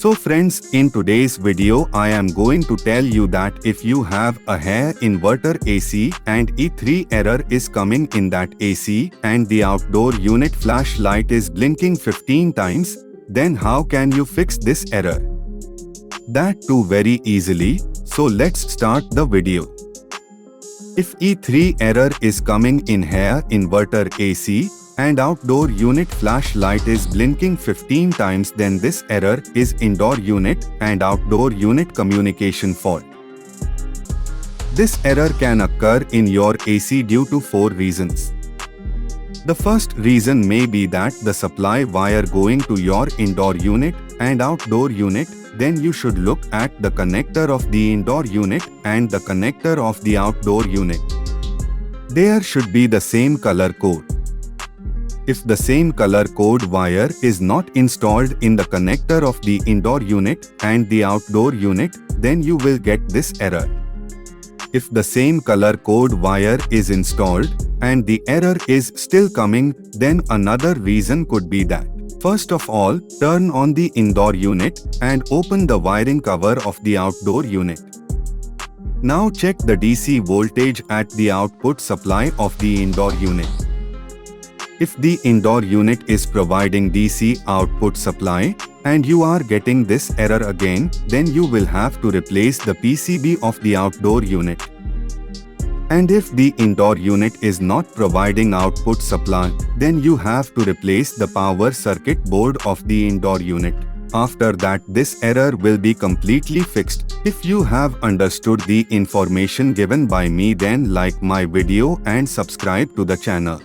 So friends, in today's video I am going to tell you that if you have a Haier Inverter AC and E3 error is coming in that AC and the outdoor unit flashlight is blinking 15 times, then how can you fix this error? That too very easily, so let's start the video. If E3 error is coming in Haier Inverter AC and outdoor unit flashlight is blinking 15 times, then this error is indoor unit and outdoor unit communication fault. This error can occur in your AC due to 4 reasons. The first reason may be that the supply wire going to your indoor unit and outdoor unit, then you should look at the connector of the indoor unit and the connector of the outdoor unit. There should be the same color code. If the same color code wire is not installed in the connector of the indoor unit and the outdoor unit, then you will get this error. If the same color code wire is installed and the error is still coming, then another reason could be that. First of all, turn on the indoor unit and open the wiring cover of the outdoor unit. Now check the DC voltage at the output supply of the indoor unit. If the indoor unit is providing DC output supply and you are getting this error again, then you will have to replace the PCB of the outdoor unit. And if the indoor unit is not providing output supply, then you have to replace the power circuit board of the indoor unit. After that, this error will be completely fixed. If you have understood the information given by me, then like my video and subscribe to the channel.